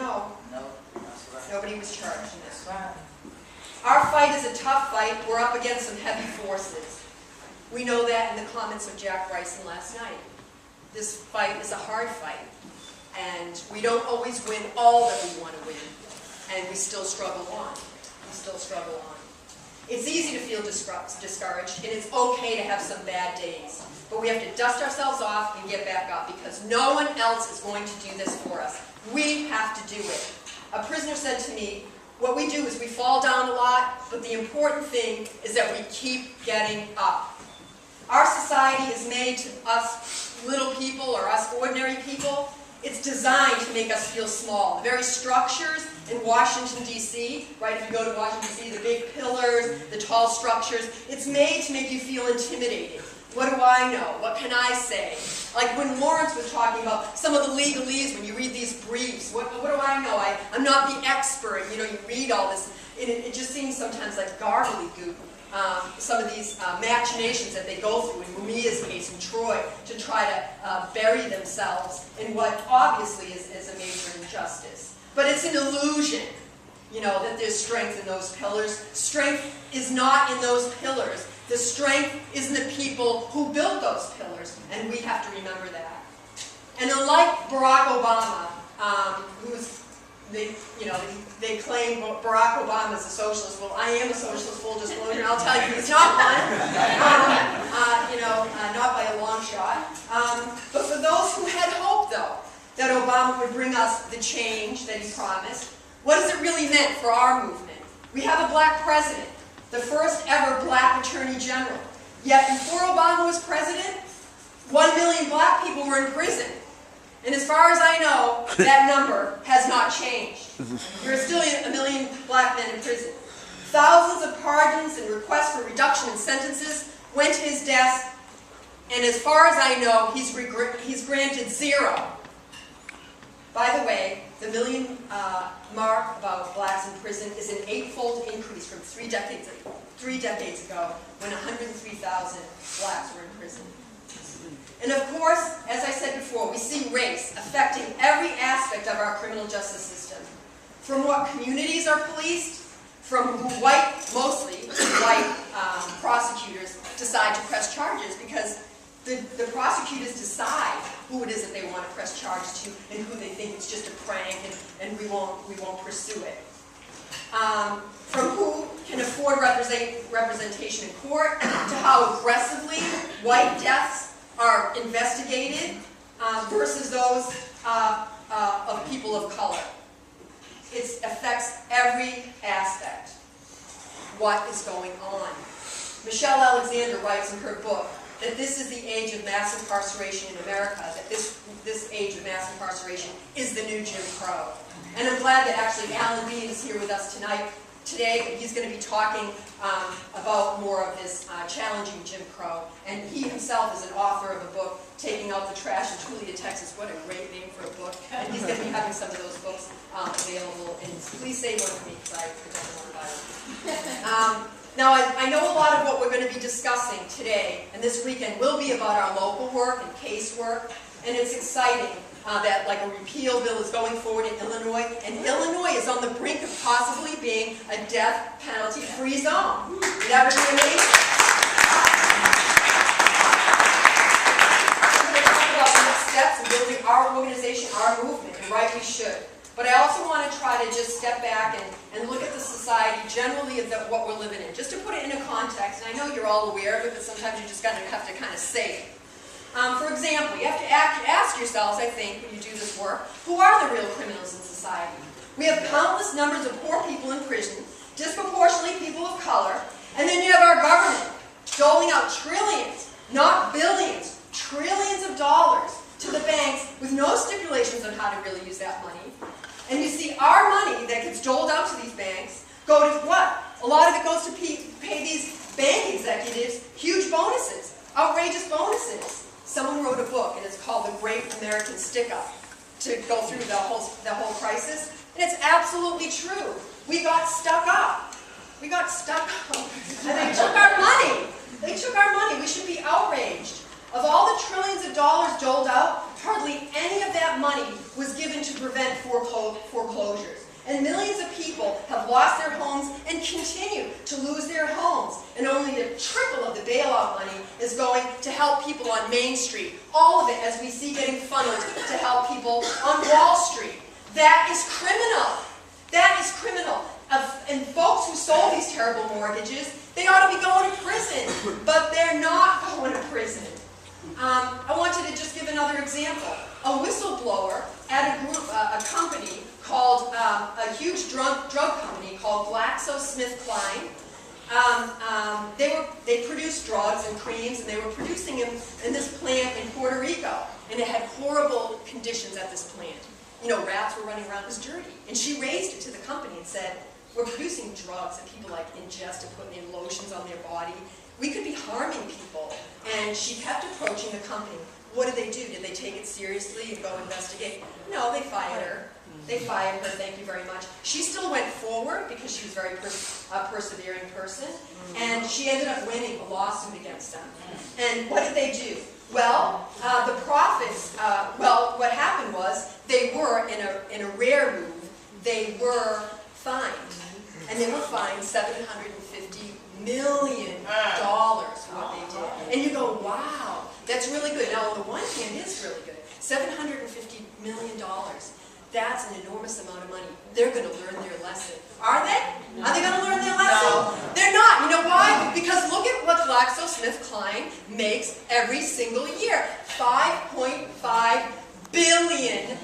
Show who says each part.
Speaker 1: No.
Speaker 2: No, that's right.
Speaker 1: Nobody was charged in this. Our fight is a tough fight. We're up against some heavy forces. We know that in the comments of Jack Bryson last night. This fight is a hard fight. And we don't always win all that we want to win. And we still struggle on. We still struggle on. It's easy to feel discouraged, and it's okay to have some bad days. But we have to dust ourselves off and get back up, because no one else is going to do this for us. We have to do it. A prisoner said to me, what we do is we fall down a lot, but the important thing is that we keep getting up. Our society is made to us little people, or us ordinary people. It's designed to make us feel small. The very structures in Washington, D.C., right, if you go to Washington, D.C., the big pillars, the tall structures, it's made to make you feel intimidated. What do I know? What can I say? Like when Lawrence was talking about some of the legalese, when you read these briefs, what do I know? I'm not the expert. You know, you read all this. It just seems sometimes like gobbledygook. Some of these machinations that they go through in Mumia's case in Troy to try to bury themselves in what obviously is a major injustice. But it's an illusion, you know, that there's strength in those pillars. Strength is not in those pillars. The strength is in the people who built those pillars, and we have to remember that. And unlike Barack Obama, they claim Barack Obama is a socialist. Well, I am a socialist, full disclosure, and I'll tell you he's not one. Not by a long shot. But for those who had hoped, though, that Obama would bring us the change that he promised, what has it really meant for our movement? We have a black president, the first ever black attorney general. Yet before Obama was president, 1 million black people were in prison. And as far as I know, that number has not changed. There are still 1 million black men in prison. Thousands of pardons and requests for reduction in sentences went to his desk, and as far as I know, he's granted 0. By the way, the million mark about blacks in prison is an 8-fold increase from 3 decades ago, when 103,000 blacks were in prison. And of course, as I said before, we see race affecting every aspect of our criminal justice system. From what communities are policed, from who mostly white prosecutors decide to press charges, because the prosecutors decide who it is that they want to press charges to and who they think it's just a prank and we won't pursue it. From who can afford representation in court to how aggressively white deaths are investigated versus those of people of color. It affects every aspect. What is going on? Michelle Alexander writes in her book that this is the age of mass incarceration in America, that this age of mass incarceration is the new Jim Crow. And I'm glad that actually Alan Bean is here with us today. He's going to be talking about more of this challenging Jim Crow. And he himself is an author of a book, Taking Out the Trash in Toledo, Texas. What a great name for a book. And he's going to be having some of those books available. And please say one for me, because I definitely want to buy them. Now, I know a lot of what we're going to be discussing today and this weekend will be about our local work and case work. And it's exciting that like a repeal bill is going forward in Illinois, and Illinois is on the brink of possibly being a death penalty-free zone. That would be amazing. We're going to talk about the next steps in building our organization, our movement, and right we should. But I also want to try to just step back and look at the society generally of what we're living in, just to put it in a context. And I know you're all aware of it, but sometimes you just have to kind of say it. For example, you have to ask yourselves, I think, when you do this work, who are the real criminals in society? We have countless numbers of poor people in prison, disproportionately people of color, and then you have our government doling out trillions, not billions, trillions of dollars to the banks with no stipulations on how to really use that money. And you see our money that gets doled out to these banks go to what? A lot of it goes to pay these bank executives huge bonuses, outrageous bonuses. Someone wrote a book, and it's called The Great American Stick-Up, to go through the whole crisis. And it's absolutely true. We got stuck up. We got stuck up. And they took our money. They took our money. We should be outraged. Of all the trillions of dollars doled out, hardly any of that money was given to prevent foreclosures. And millions of people have lost their homes and continue to lose their homes. And only a trickle of the bailout money is going to help people on Main Street. All of it, as we see, getting funneled to help people on Wall Street. That is criminal. That is criminal. And folks who sold these terrible mortgages, they ought to be going to prison, but they're not going to prison. I wanted to just give another example. A whistleblower at a company called, a huge drug company called GlaxoSmithKline. They produced drugs and creams, and they were producing them in this plant in Puerto Rico. And it had horrible conditions at this plant. You know, rats were running around, it was dirty. And she raised it to the company and said, we're producing drugs that people like ingest and put in lotions on their body. We could be harming people. And she kept approaching the company. What did they do? Did they take it seriously and go investigate? No, they fired her. They fired her, thank you very much. She still went forward because she was a very persevering person. And she ended up winning a lawsuit against them. And what did they do? Well, the profits, what happened was they were, in a rare move, they were fined. And they were fined $750 million for what they did. And you go, wow, that's really good. Now, on the one hand, it's really good. $750 million. That's an enormous amount of money. They're going to learn their lesson. Are they? Are they going to learn their lesson? No. They're not. You know why? Because look at what GlaxoSmithKline makes every single year. $5.5 billion.